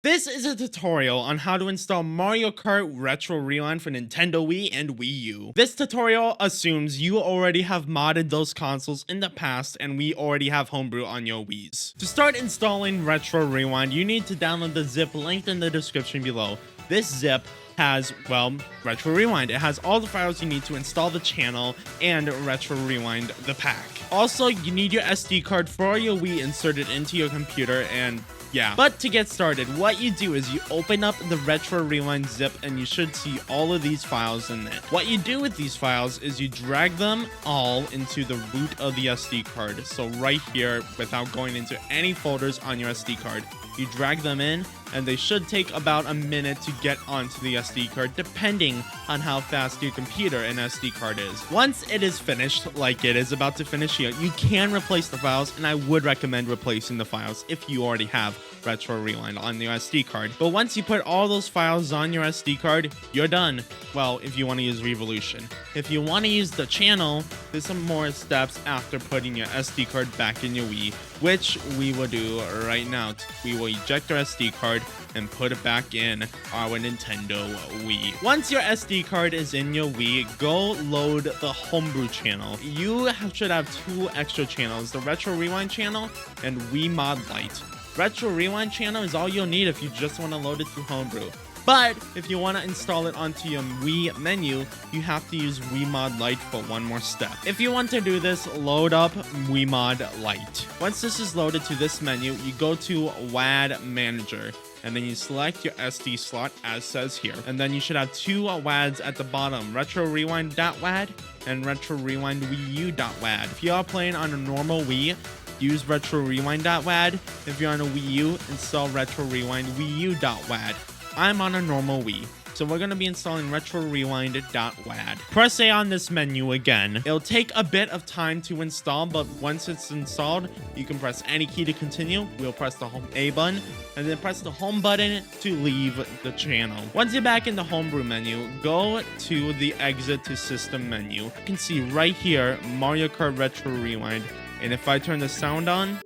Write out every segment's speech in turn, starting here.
This is a tutorial on how to install Mario Kart Retro Rewind for Nintendo Wii and Wii U. This tutorial assumes you already have modded those consoles in the past and we already have homebrew on your Wiis. To start installing Retro Rewind, you need to download the zip linked in the description below. This zip has, well, Retro Rewind. It has all the files you need to install the channel and Retro Rewind the pack. Also, you need your SD card for your Wii inserted into your computer and yeah. But to get started, what you do is you open up the Retro Rewind zip and you should see all of these files in it. What you do with these files is you drag them all into the root of the SD card. So right here, without going into any folders on your SD card, you drag them in and they should take about a minute to get onto the SD card depending on how fast your computer and SD card is. Once it is finished, like it is about to finish here, you can replace the files, and I would recommend replacing the files if you already have Retro Rewind on your SD card. But once you put all those files on your SD card, you're done. Well, if you want to use Revolution. If you want to use the channel, there's some more steps after putting your SD card back in your Wii, which we will do right now. We will eject our SD card and put it back in our Nintendo Wii. Once your SD card is in your Wii, go load the homebrew channel. You should have two extra channels, the Retro Rewind channel and Wii Mod Lite. Retro Rewind channel is all you'll need if you just want to load it through homebrew. But if you want to install it onto your Wii menu, you have to use Wii Mod Lite for one more step. If you want to do this, load up Wii Mod Lite. Once this is loaded to this menu, you go to WAD Manager, and then you select your SD slot as says here. And then you should have two WADs at the bottom, Retro Rewind.WAD and Retro Rewind Wii U.WAD. If you are playing on a normal Wii, use Retro Rewind.WAD. If you're on a Wii U, install Retro Rewind Wii U.WAD. I'm on a normal Wii, so we're going to be installing Retro Rewind.WAD. Press A on this menu again. It'll take a bit of time to install, but once it's installed, you can press any key to continue. We'll press the home A button, and then press the home button to leave the channel. Once you're back in the homebrew menu, go to the exit to system menu. You can see right here, Mario Kart Retro Rewind, and if I turn the sound on,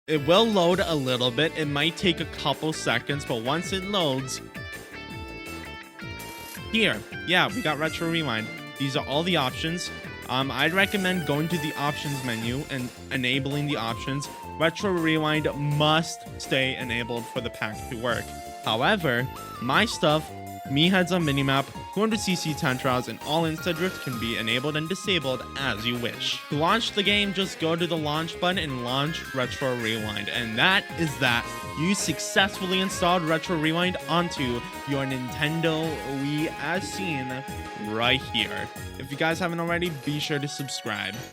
it will load a little bit. It might take a couple seconds, but once it loads, here, yeah, we got Retro Rewind. These are all the options. I'd recommend going to the options menu and enabling the options. Retro Rewind must stay enabled for the pack to work. However, my stuff, Me Heads on Minimap, 200cc time trials, and all Insta Drift can be enabled and disabled as you wish. To launch the game, just go to the launch button and launch Retro Rewind. And that is that. You successfully installed Retro Rewind onto your Nintendo Wii as seen right here. If you guys haven't already, be sure to subscribe.